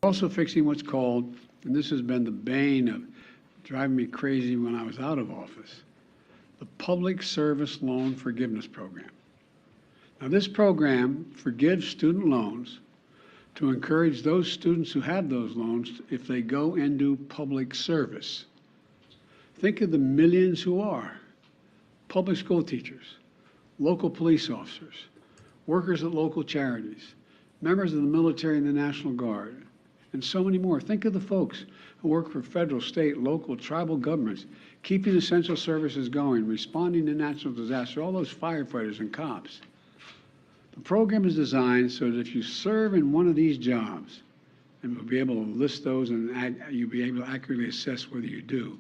also fixing what's called, and this has been the bane of driving me crazy when I was out of office, the Public Service Loan Forgiveness Program. Now, this program forgives student loans to encourage those students who have those loans if they go and do public service. Think of the millions who are public school teachers, local police officers, workers at local charities, members of the military and the National Guard, and so many more. Think of the folks who work for federal, state, local, tribal governments, keeping essential services going, responding to natural disaster, all those firefighters and cops. The program is designed so that if you serve in one of these jobs, and we'll be able to list those and you'll be able to accurately assess whether you do,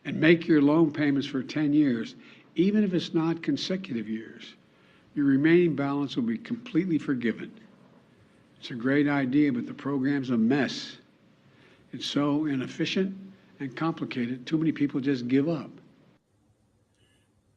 and make your loan payments for 10 years, even if it's not consecutive years, your remaining balance will be completely forgiven. It's a great idea, but the program's a mess. It's so inefficient and complicated, too many people just give up.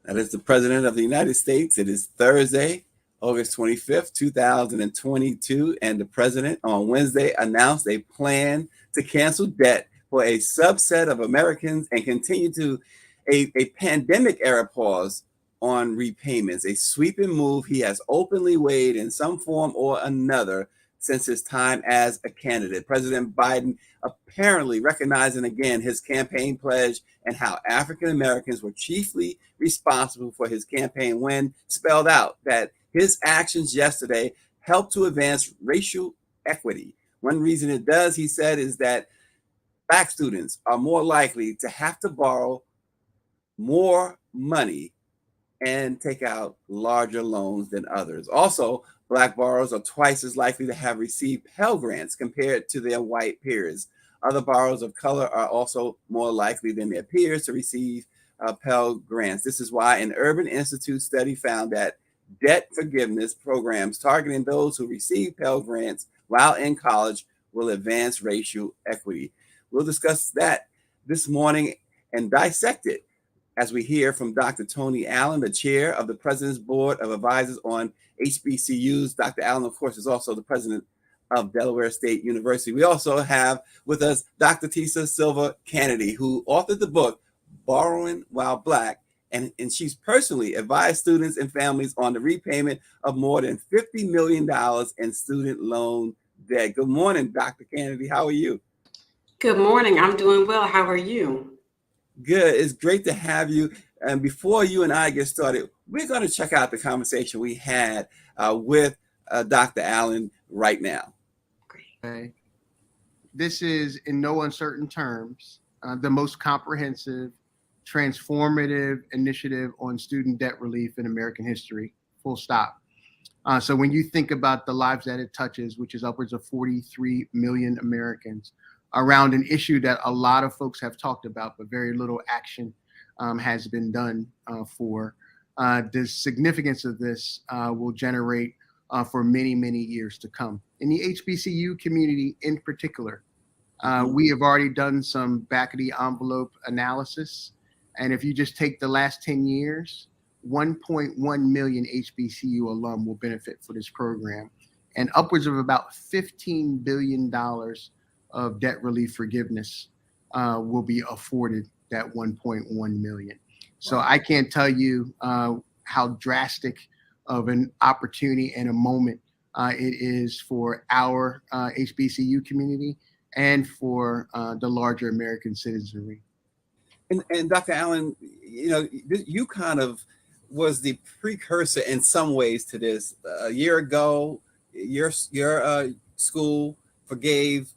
That is the President of the United States. It is Thursday, August 25th, 2022, and the President on Wednesday announced a plan to cancel debt for a subset of Americans and continue to a pandemic-era pause on repayments, a sweeping move he has openly weighed in some form or another since his time as a candidate. President Biden apparently recognizing again his campaign pledge and how African Americans were chiefly responsible for his campaign win, spelled out that his actions yesterday helped to advance racial equity. One reason it does, he said, is that Black students are more likely to have to borrow more money and take out larger loans than others. Also, Black borrowers are twice as likely to have received Pell Grants compared to their white peers. Other borrowers of color are also more likely than their peers to receive Pell Grants. This is why an Urban Institute study found that debt forgiveness programs targeting those who receive Pell Grants while in college will advance racial equity. We'll discuss that this morning and dissect it as we hear from Dr. Tony Allen, the chair of the President's Board of Advisors on HBCUs. Dr. Allen, of course, is also the president of Delaware State University. We also have with us Dr. Tisa Silver Canady, who authored the book, Borrowing While Black, and she's personally advised students and families on the repayment of more than $50 million in student loan debt. Good morning, Dr. Canady. How are you? Good morning. I'm doing well. How are you? Good. It's great to have you. And before you and I get started, we're going to check out the conversation we had with Dr. Allen right now. Okay. This is, in no uncertain terms, the most comprehensive, transformative initiative on student debt relief in American history, full stop. So when you think about the lives that it touches, which is upwards of 43 million Americans, around an issue that a lot of folks have talked about, but very little action has been done for. The significance of this will generate for many, many years to come. In the HBCU community in particular, we have already done some back of the envelope analysis. And if you just take the last 10 years, 1.1 million HBCU alum will benefit for this program, and upwards of about $15 billion of debt relief forgiveness will be afforded that 1.1 million. So I can't tell you how drastic of an opportunity and a moment it is for our HBCU community and for the larger American citizenry. And Dr. Allen, you know, you kind of was the precursor in some ways to this. A year ago, your school forgave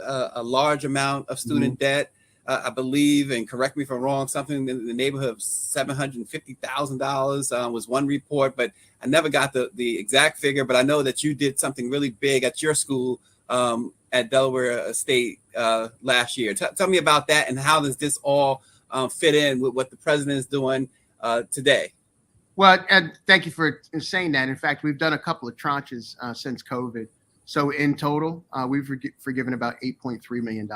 a large amount of student debt. I believe, and correct me if I'm wrong, something in the neighborhood of $750,000 was one report, but I never got the exact figure. But I know that you did something really big at your school at Delaware State last year. Tell me about that, and how does this all fit in with what the president is doing today? Well, and thank you for saying that. In fact, we've done a couple of tranches since COVID. So in total, we've forgiven about $8.3 million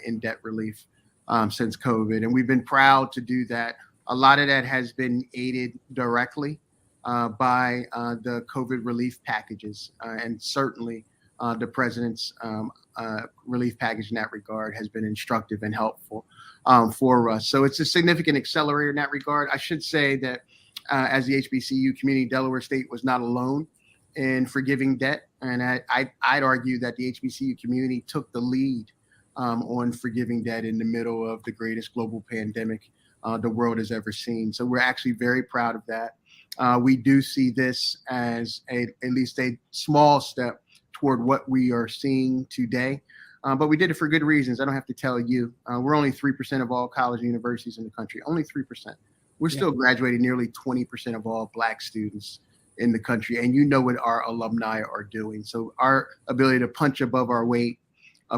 in debt relief since COVID. And we've been proud to do that. A lot of that has been aided directly by the COVID relief packages and certainly the president's relief package in that regard has been instructive and helpful for us. So it's a significant accelerator in that regard. I should say that as the HBCU community, Delaware State was not alone in forgiving debt. And I'd argue that the HBCU community took the lead on forgiving debt in the middle of the greatest global pandemic the world has ever seen. So we're actually very proud of that. We do see this as at least a small step toward what we are seeing today. But we did it for good reasons. I don't have to tell you. We're only 3% of all college and universities in the country, only 3%. We're still graduating nearly 20% of all Black students in the country. And you know what our alumni are doing. So our ability to punch above our weight,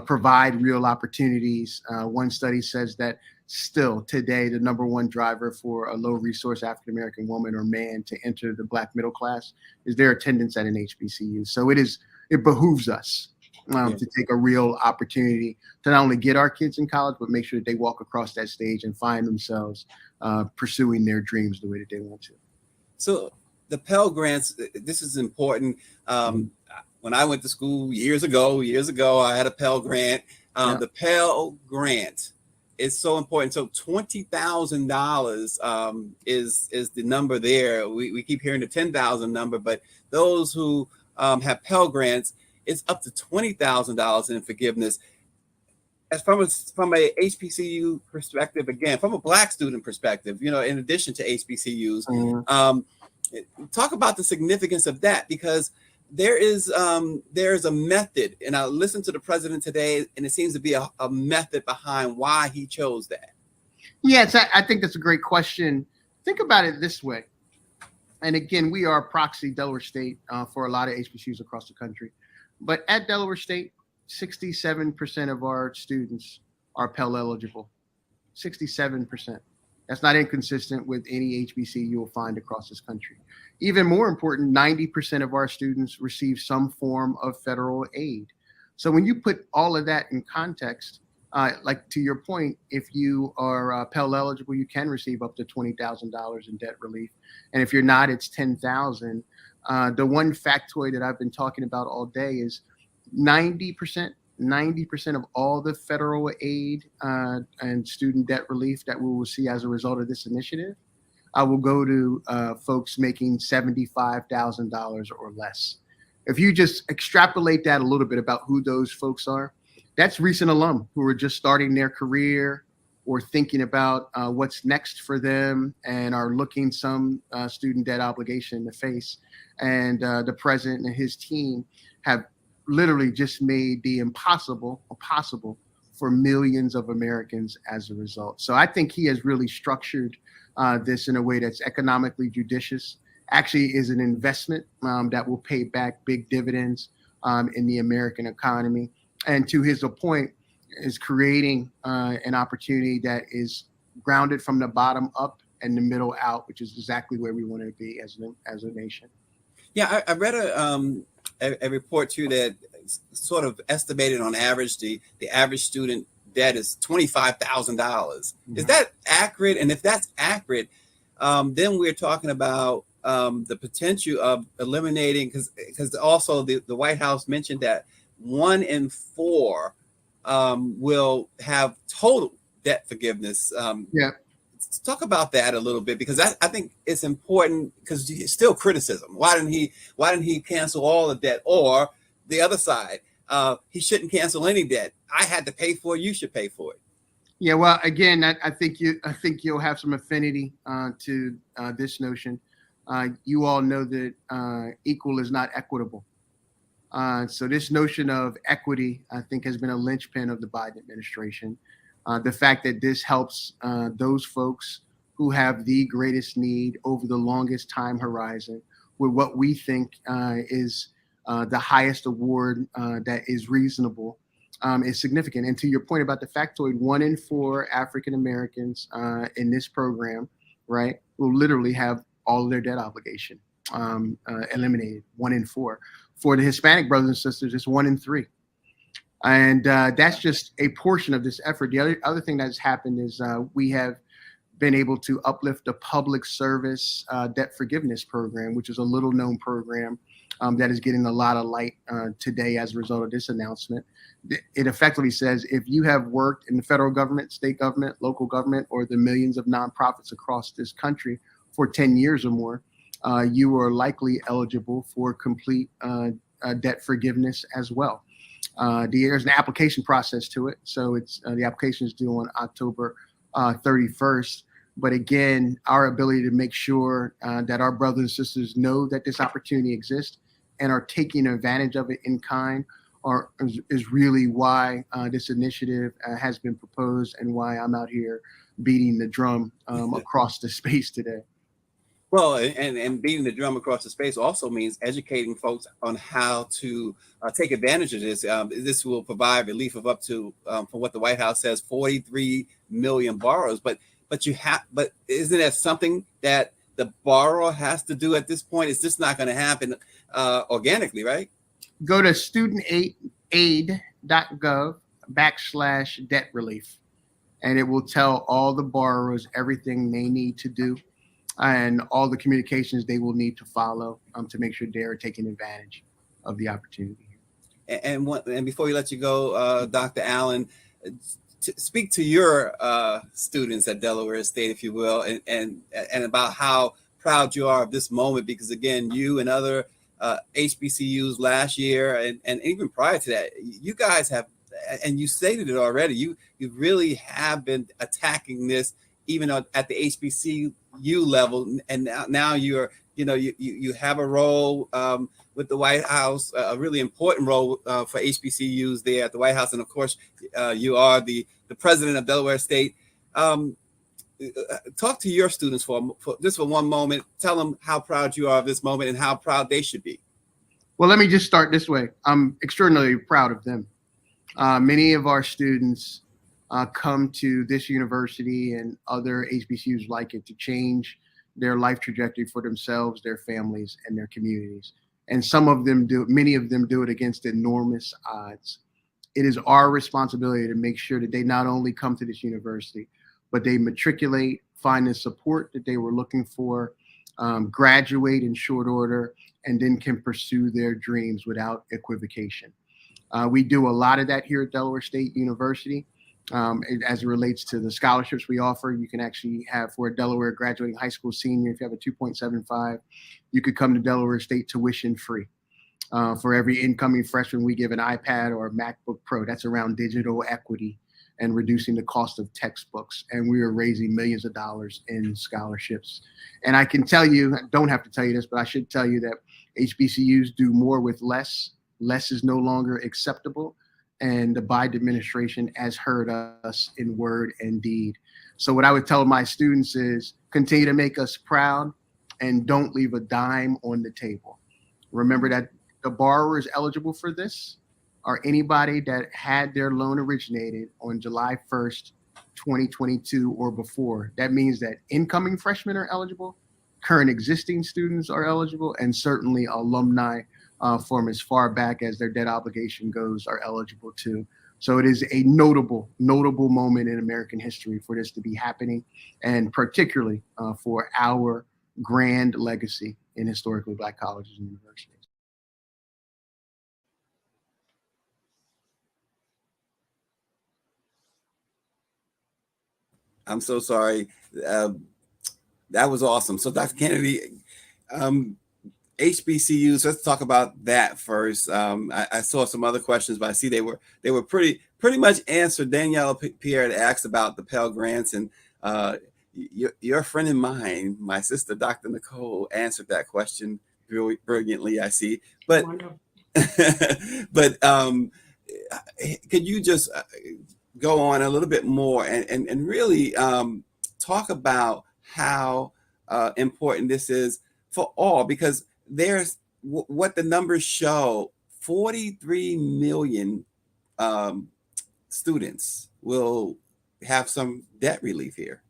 provide real opportunities. One study says that still today, the number one driver for a low resource African-American woman or man to enter the Black middle class is their attendance at an HBCU. So it behooves us to take a real opportunity to not only get our kids in college, but make sure that they walk across that stage and find themselves pursuing their dreams the way that they want to. So the Pell Grants, this is important. When I went to school years ago, I had a Pell Grant. The Pell Grant is so important. So $20,000 is the number there. We keep hearing the 10,000 number, but those who have Pell Grants, it's up to $20,000 in forgiveness. As from a HBCU perspective, again, from a Black student perspective, in addition to HBCUs, talk about the significance of that, because there's a method, and I listened to the president today, and it seems to be a method behind why he chose that. Yes, I think that's a great question. Think about it this way. And again, we are proxy Delaware State for a lot of HBCUs across the country. But at Delaware State, 67% of our students are Pell eligible. 67%. That's not inconsistent with any HBCU you'll find across this country. Even more important, 90% of our students receive some form of federal aid. So when you put all of that in context, like to your point, if you are Pell eligible, you can receive up to $20,000 in debt relief. And if you're not, it's $10,000. The one factoid that I've been talking about all day is 90% of all the federal aid and student debt relief that we will see as a result of this initiative will go to folks making $75,000 or less. If you just extrapolate that a little bit about who those folks are, that's recent alum who are just starting their career or thinking about what's next for them and are looking some student debt obligation in the face. And the president and his team have literally just made the impossible possible for millions of Americans as a result. So I think he has really structured this in a way that's economically judicious, actually is an investment that will pay back big dividends in the American economy. And to his point, is creating an opportunity that is grounded from the bottom up and the middle out, which is exactly where we want to be as a nation. Yeah, I read a report too that sort of estimated on average the average student debt is $25,000. Is that accurate? And if that's accurate, then we're talking about the potential of eliminating, because also the White House mentioned that 1 in 4 will have total debt forgiveness. Let's talk about that a little bit, because I think it's important, because it's still criticism. Why didn't he cancel all the debt? Or the other side, he shouldn't cancel any debt. I had to pay for it. You should pay for it. Yeah, well, again, I think you'll have some affinity to this notion. You all know that equal is not equitable. So this notion of equity, I think, has been a linchpin of the Biden administration. The fact that this helps those folks who have the greatest need over the longest time horizon with what we think is the highest award that is reasonable is significant. And to your point about the factoid, 1 in 4 African Americans in this program, right, will literally have all of their debt obligation eliminated. 1 in 4. For the Hispanic brothers and sisters, it's 1 in 3. And that's just a portion of this effort. The other thing that's happened is we have been able to uplift the public service debt forgiveness program, which is a little known program that is getting a lot of light today as a result of this announcement. It effectively says if you have worked in the federal government, state government, local government, or the millions of nonprofits across this country for 10 years or more, you are likely eligible for complete debt forgiveness as well. There's an application process to it. So it's the application is due on October 31st. But again, our ability to make sure that our brothers and sisters know that this opportunity exists and are taking advantage of it in kind is really why this initiative has been proposed and why I'm out here beating the drum across the space today. Well, and beating the drum across the space also means educating folks on how to take advantage of this. This will provide relief of up to, from what the White House says, 43 million borrowers. But isn't that something that the borrower has to do at this point? It's just not going to happen organically, right? Go to studentaid.gov/debt relief, and it will tell all the borrowers everything they need to do and all the communications they will need to follow to make sure they're taking advantage of the opportunity. And before we let you go, Dr. Allen, speak to your students at Delaware State, if you will, and about how proud you are of this moment, because again, you and other HBCUs last year and even prior to that, you guys have, and you stated it already, you really have been attacking this even at the HBCU level, and now you have a role with the White House, a really important role for HBCUs there at the White House, and of course you are the president of Delaware State. Talk to your students for just for one moment. Tell them how proud you are of this moment and how proud they should be. Well, let me just start this way. I'm extraordinarily proud of them. Many of our students come to this university and other HBCUs like it to change their life trajectory for themselves, their families, and their communities. And many of them do it against enormous odds. It is our responsibility to make sure that they not only come to this university, but they matriculate, find the support that they were looking for, graduate in short order, and then can pursue their dreams without equivocation. We do a lot of that here at Delaware State University. As it relates to the scholarships we offer, you can actually have, for a Delaware graduating high school senior, if you have a 2.75, you could come to Delaware State tuition free. For every incoming freshman, we give an iPad or a MacBook Pro. That's around digital equity and reducing the cost of textbooks. And we are raising millions of dollars in scholarships. And I can tell you, I don't have to tell you this, but I should tell you that HBCUs do more with less. Less is no longer acceptable. And the Biden administration has heard us in word and deed. So what I would tell my students is continue to make us proud and don't leave a dime on the table. Remember that the borrowers eligible for this are anybody that had their loan originated on July 1st, 2022 or before. That means that incoming freshmen are eligible, current existing students are eligible, and certainly alumni from as far back as their debt obligation goes are eligible too. So it is a notable moment in American history for this to be happening, and particularly for our grand legacy in historically Black colleges and universities. I'm so sorry. That was awesome. So Dr. Canady, HBCUs, let's talk about that first. I saw some other questions, but I see they were pretty much answered. Danielle Pierre had asked about the Pell Grants, and your friend and mine, my sister, Dr. Nicole, answered that question brilliantly, I see. But but could you just go on a little bit more and really talk about how important this is for all, because there's what the numbers show, 43 million students will have some debt relief here.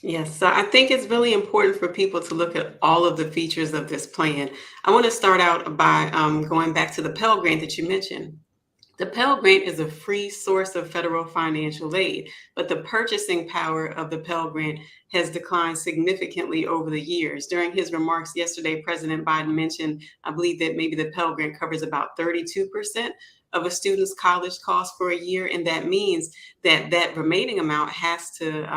Yes, so I think it's really important for people to look at all of the features of this plan. I want to start out by going back to the Pell Grant that you mentioned. The Pell Grant is a free source of federal financial aid, but the purchasing power of the Pell Grant has declined significantly over the years. During his remarks yesterday, President Biden mentioned, I believe, that maybe the Pell Grant covers about 32% of a student's college cost for a year, and that means that that remaining amount has to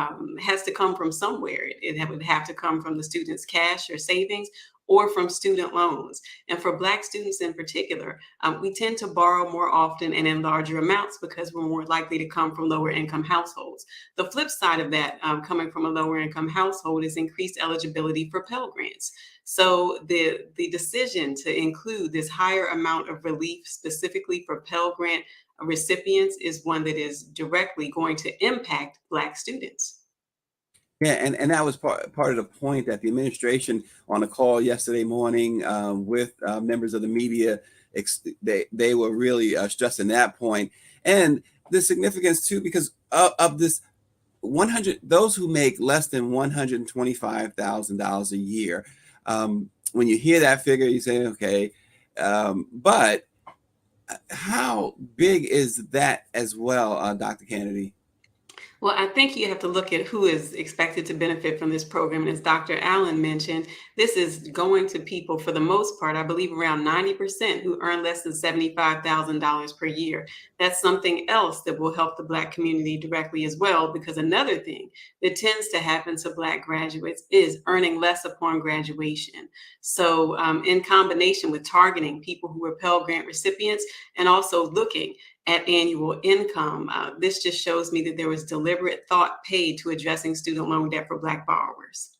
come from somewhere. It would have to come from the student's cash or savings or from student loans. And for Black students in particular, we tend to borrow more often and in larger amounts because we're more likely to come from lower income households. The flip side of that, coming from a lower income household, is increased eligibility for Pell Grants. So the decision to include this higher amount of relief specifically for Pell Grant recipients is one that is directly going to impact Black students. Yeah, and that was part of the point that the administration on a call yesterday morning with members of the media, they were really stressing that point and the significance too, because of this 100, those who make less than $125,000 a year. When you hear that figure, you say, okay, but how big is that as well, Dr. Kennedy? Well, I think you have to look at who is expected to benefit from this program. And as Dr. Allen mentioned, this is going to people, for the most part, I believe around 90% who earn less than $75,000 per year. That's something else that will help the Black community directly as well, because another thing that tends to happen to Black graduates is earning less upon graduation. So in combination with targeting people who are Pell Grant recipients and also looking at annual income, this just shows me that there was deliberate thought paid to addressing student loan debt for Black borrowers.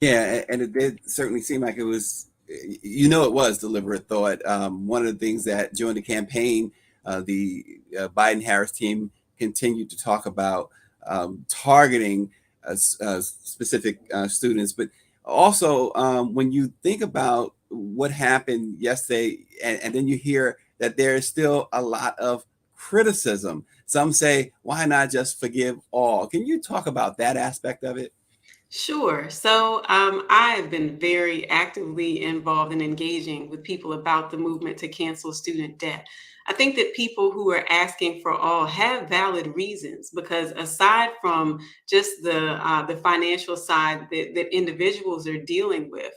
Yeah, and it did certainly seem like it was, it was deliberate thought. One of the things that during the campaign, the Biden-Harris team continued to talk about targeting specific students, but also when you think about what happened yesterday, and then you hear that there is still a lot of criticism. Some say, why not just forgive all? Can you talk about that aspect of it? Sure. So I have been very actively involved in engaging with people about the movement to cancel student debt. I think that people who are asking for all have valid reasons, because aside from just the financial side that individuals are dealing with,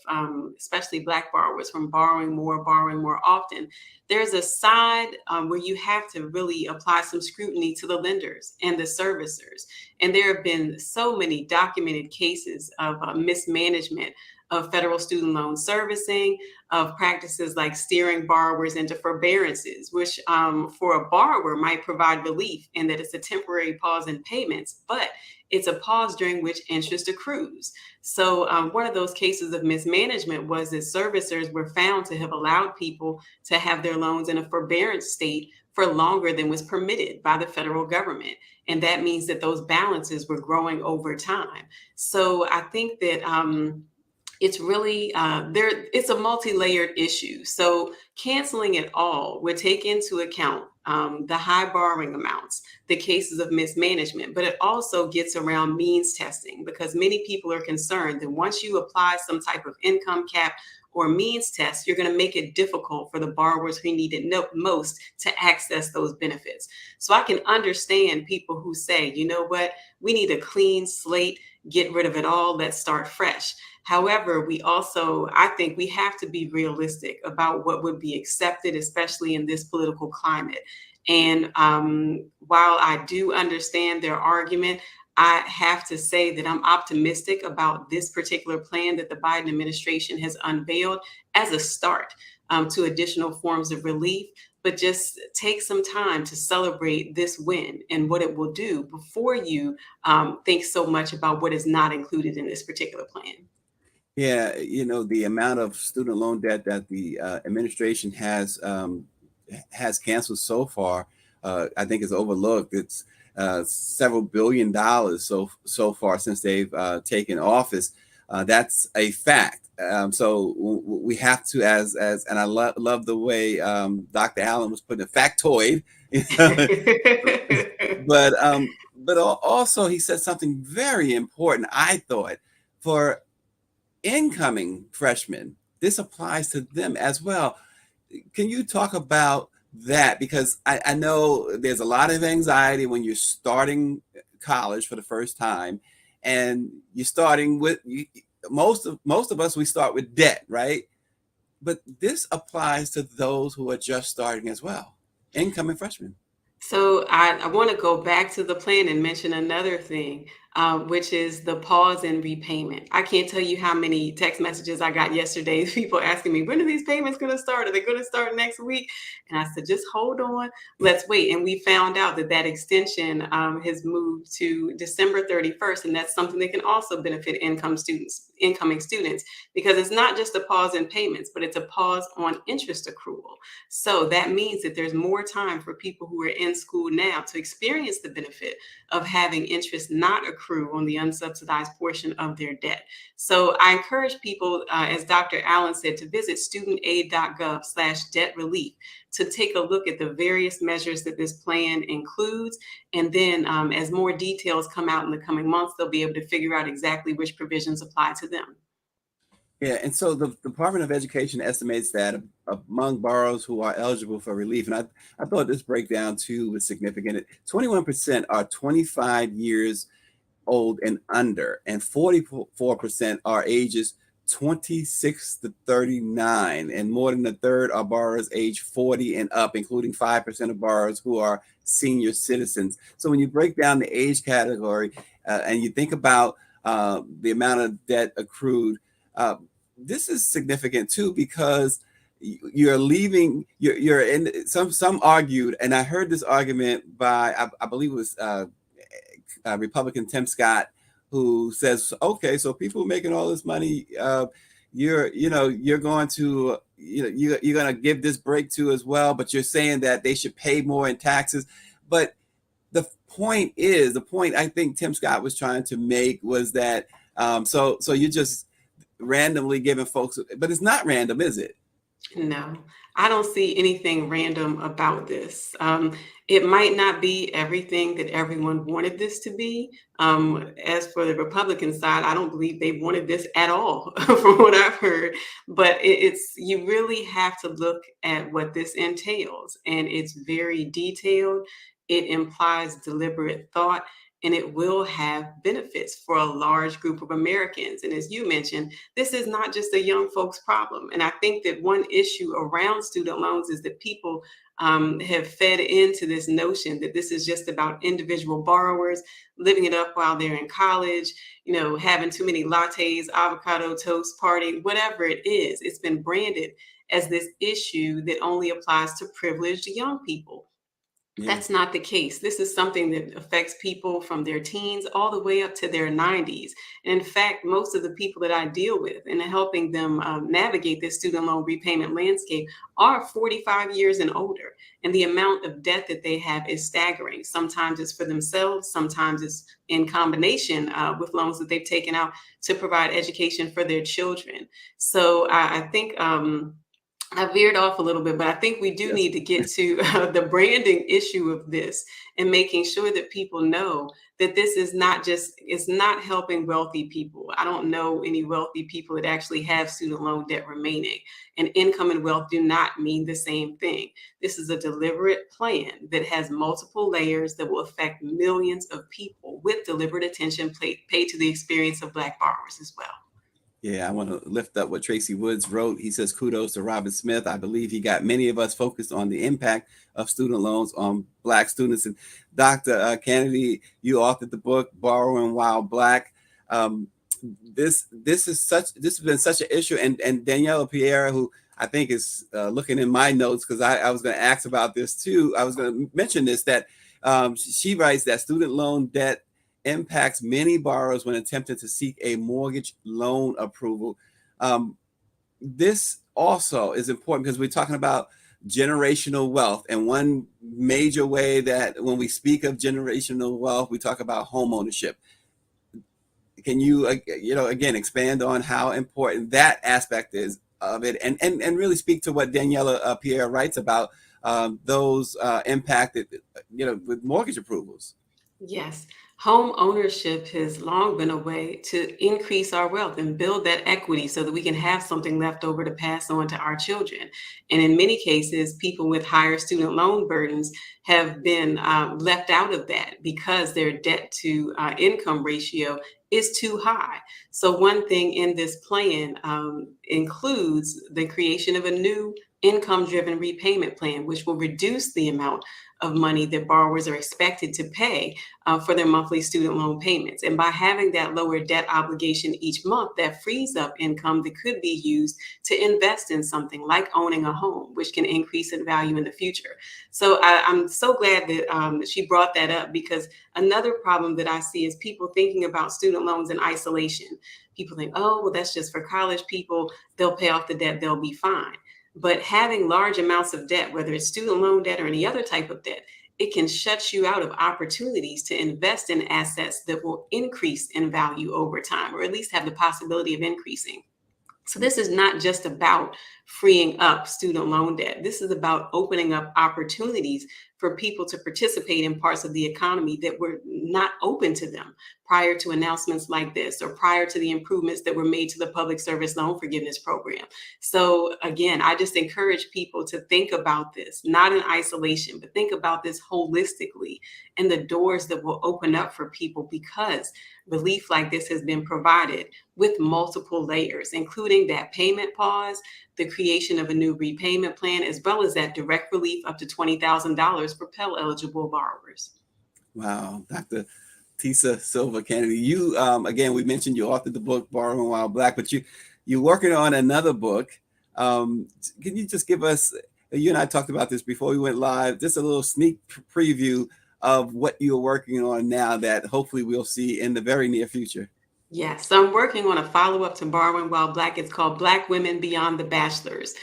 especially Black borrowers, from borrowing more often, there's a side where you have to really apply some scrutiny to the lenders and the servicers. And there have been so many documented cases of mismanagement of federal student loan servicing, of practices like steering borrowers into forbearances, which for a borrower might provide relief in that it's a temporary pause in payments, but it's a pause during which interest accrues. So one of those cases of mismanagement was that servicers were found to have allowed people to have their loans in a forbearance state for longer than was permitted by the federal government. And that means that those balances were growing over time. So I think that it's really it's a multi-layered issue. So canceling it all would take into account the high borrowing amounts, the cases of mismanagement, but it also gets around means testing, because many people are concerned that once you apply some type of income cap or means test, you're going to make it difficult for the borrowers who need it most to access those benefits. So I can understand people who say, you know what, we need a clean slate, get rid of it all, let's start fresh. However, I think we have to be realistic about what would be accepted, especially in this political climate. And while I do understand their argument, I have to say that I'm optimistic about this particular plan that the Biden administration has unveiled as a start to additional forms of relief. But just take some time to celebrate this win and what it will do before you think so much about what is not included in this particular plan. Yeah, the amount of student loan debt that the administration has canceled so far, I think is overlooked. It's several $billion so far since they've taken office. That's a fact. So we have to, and I love the way Dr. Allen was putting a factoid, but also he said something very important, I thought, for incoming freshmen. This applies to them as well. Can you talk about that, because I know there's a lot of anxiety when you're starting college for the first time, and you're starting with most of us, we start with debt, right? But this applies to those who are just starting as well, incoming freshmen. So I want to go back to the plan and mention another thing, which is the pause in repayment. I can't tell you how many text messages I got yesterday, people asking me, when are these payments going to start? Are they going to start next week? And I said, just hold on, let's wait. And we found out that that extension has moved to December 31st. And that's something that can also benefit incoming students, because it's not just a pause in payments, but it's a pause on interest accrual. So that means that there's more time for people who are in school now to experience the benefit of having interest not accrue on the unsubsidized portion of their debt. So I encourage people, as Dr. Allen said, to visit studentaid.gov/debt relief to take a look at the various measures that this plan includes. And then as more details come out in the coming months, they'll be able to figure out exactly which provisions apply to them. Yeah, and so the Department of Education estimates that among borrowers who are eligible for relief, and I thought this breakdown too was significant. 21% are 25 years old and under, and 44% are ages 26 to 39, and more than a third are borrowers age 40 and up, including 5% of borrowers who are senior citizens. So when you break down the age category and you think about the amount of debt accrued, this is significant too, because you're leaving, you're in, some argued, and I heard this argument by, I believe it was Republican Tim Scott, who says, okay, so people making all this money, you're going to, you're going to give this break to as well, but you're saying that they should pay more in taxes. But the point I think Tim Scott was trying to make was that, so you're just randomly giving folks, but it's not random, is it? No, I don't see anything random about this. It might not be everything that everyone wanted this to be. As for the Republican side, I don't believe they wanted this at all, from what I've heard. But you really have to look at what this entails, and it's very detailed. It implies deliberate thought, and it will have benefits for a large group of Americans. And as you mentioned, this is not just a young folks problem. And I think that one issue around student loans is that people have fed into this notion that this is just about individual borrowers living it up while they're in college, having too many lattes, avocado toast party, whatever it is. It's been branded as this issue that only applies to privileged young people. Yeah. That's not the case. This is something that affects people from their teens all the way up to their 90s. And in fact, most of the people that I deal with and helping them navigate this student loan repayment landscape are 45 years and older. And the amount of debt that they have is staggering. Sometimes it's for themselves. Sometimes it's in combination with loans that they've taken out to provide education for their children. So I think I veered off a little bit, but I think we do need to get to the branding issue of this and making sure that people know that this is it's not helping wealthy people. I don't know any wealthy people that actually have student loan debt remaining, and income and wealth do not mean the same thing. This is a deliberate plan that has multiple layers that will affect millions of people, with deliberate attention paid to the experience of Black borrowers as well. Yeah, I want to lift up what Tracy Woods wrote. He says, kudos to Robert Smith. I believe he got many of us focused on the impact of student loans on Black students. And Dr. Canady, you authored the book, Borrowing While Black. This has been such an issue. And Daniela Pierre, who I think is looking in my notes, because I was going to ask about this too. I was going to mention this, that she writes that student loan debt impacts many borrowers when attempting to seek a mortgage loan approval. This also is important because we're talking about generational wealth. And one major way that when we speak of generational wealth, we talk about home ownership. Can you, again, expand on how important that aspect is of it, and really speak to what Daniela Pierre writes about those impacted, with mortgage approvals? Yes. Home ownership has long been a way to increase our wealth and build that equity so that we can have something left over to pass on to our children. And in many cases, people with higher student loan burdens have been left out of that because their debt to income ratio is too high. So, one thing in this plan includes the creation of a new income driven repayment plan, which will reduce the amount of money that borrowers are expected to pay for their monthly student loan payments. And by having that lower debt obligation each month, that frees up income that could be used to invest in something like owning a home, which can increase in value in the future. So I'm so glad that she brought that up, because another problem that I see is people thinking about student loans in isolation. People think, oh, well, that's just for college people. They'll pay off the debt, they'll be fine. But having large amounts of debt, whether it's student loan debt or any other type of debt, it can shut you out of opportunities to invest in assets that will increase in value over time, or at least have the possibility of increasing. So this is not just about freeing up student loan debt. This is about opening up opportunities for people to participate in parts of the economy that were not open to them prior to announcements like this, or prior to the improvements that were made to the public service loan forgiveness program. So again, I just encourage people to think about this, not in isolation, but think about this holistically, and the doors that will open up for people, because relief like this has been provided with multiple layers, including that payment pause, the creation of a new repayment plan, as well as that direct relief up to $20,000 for Pell eligible borrowers. Wow, Dr. Tisa Silver Canady. You, again, we mentioned you authored the book Borrowing While Black, but you're working on another book. Can you just give us, you and I talked about this before we went live, just a little sneak preview of what you're working on now that hopefully we'll see in the very near future? Yes, so I'm working on a follow-up to Borrowing While Black. It's called Black Women Beyond the Bachelor's.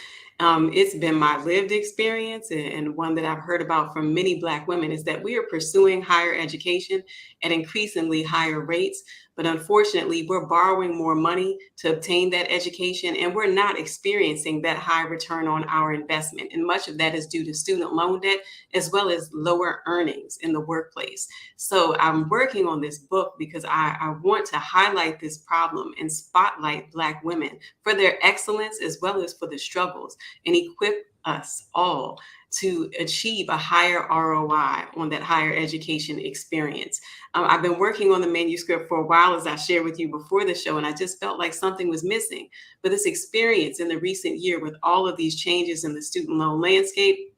It's been my lived experience, and one that I've heard about from many Black women, is that we are pursuing higher education at increasingly higher rates. But unfortunately, we're borrowing more money to obtain that education, and we're not experiencing that high return on our investment. And much of that is due to student loan debt, as well as lower earnings in the workplace. So I'm working on this book because I want to highlight this problem and spotlight Black women for their excellence, as well as for the struggles, and equip us all to achieve a higher ROI on that higher education experience. I've been working on the manuscript for a while, as I shared with you before the show, and I just felt like something was missing. But this experience in the recent year, with all of these changes in the student loan landscape,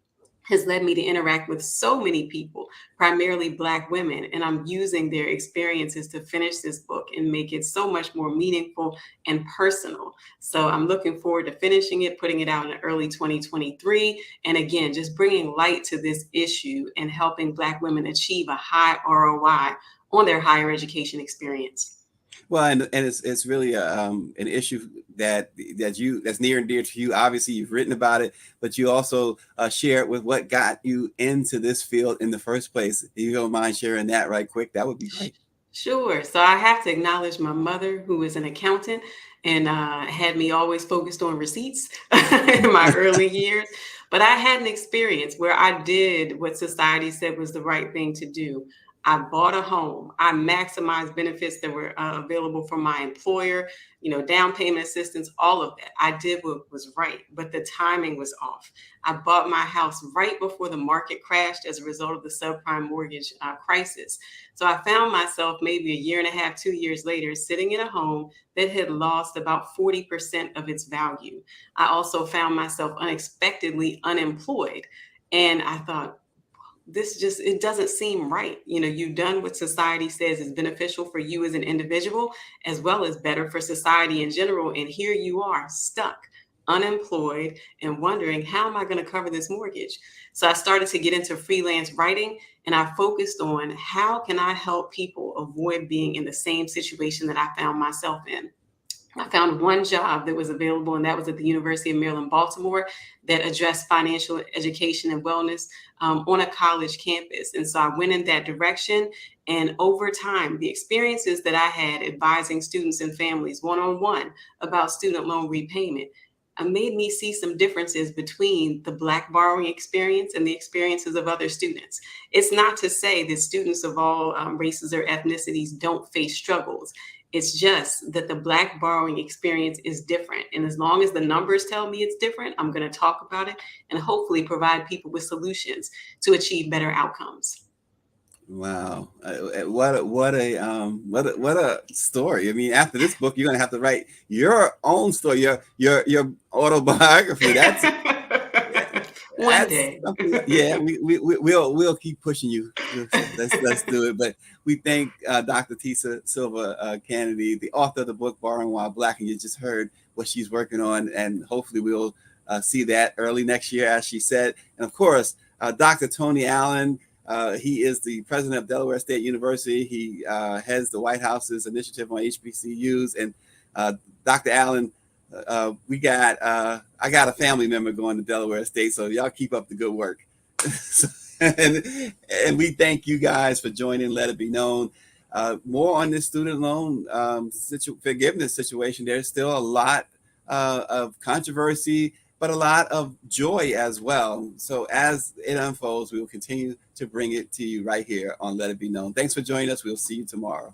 has led me to interact with so many people, primarily Black women, and I'm using their experiences to finish this book and make it so much more meaningful and personal. So I'm looking forward to finishing it, putting it out in early 2023, and again, just bringing light to this issue and helping Black women achieve a high ROI on their higher education experience. Well, and it's really an issue that's near and dear to you. Obviously, you've written about it, but you also share it with what got you into this field in the first place. If you don't mind sharing that right quick, that would be great. Sure. So I have to acknowledge my mother, who is an accountant and had me always focused on receipts in my early years. But I had an experience where I did what society said was the right thing to do. I bought a home. I maximized benefits that were available from my employer, down payment assistance, all of that. I did what was right, but the timing was off. I bought my house right before the market crashed as a result of the subprime mortgage crisis. So I found myself maybe a year and a half, 2 years later, sitting in a home that had lost about 40% of its value. I also found myself unexpectedly unemployed. And I thought, it doesn't seem right. You've done what society says is beneficial for you as an individual, as well as better for society in general. And here you are, stuck, unemployed, and wondering, how am I going to cover this mortgage? So I started to get into freelance writing, and I focused on how can I help people avoid being in the same situation that I found myself in. I found one job that was available, and that was at the University of Maryland, Baltimore, that addressed financial education and wellness on a college campus. And so I went in that direction. And over time, the experiences that I had advising students and families one-on-one about student loan repayment made me see some differences between the Black borrowing experience and the experiences of other students. It's not to say that students of all races or ethnicities don't face struggles. It's just that the Black borrowing experience is different. And as long as the numbers tell me it's different, I'm going to talk about it and hopefully provide people with solutions to achieve better outcomes. Wow, what a story! I mean, after this book, you're gonna have to write your own story, your autobiography. That's One day. Yeah, we'll keep pushing you. Let's do it. But we thank Dr. Tisa Silver Canady, the author of the book Borrowing While Black, and you just heard what she's working on, and hopefully we'll see that early next year, as she said. And of course, Dr. Tony Allen. He is the president of Delaware State University. He heads the White House's initiative on HBCUs. And Dr. Allen, I got a family member going to Delaware State, so y'all keep up the good work. and we thank you guys for joining Let It Be Known. More on this student loan forgiveness situation. There's still a lot of controversy, but a lot of joy as well. So as it unfolds, we will continue to bring it to you right here on Let It Be Known. Thanks for joining us. We'll see you tomorrow.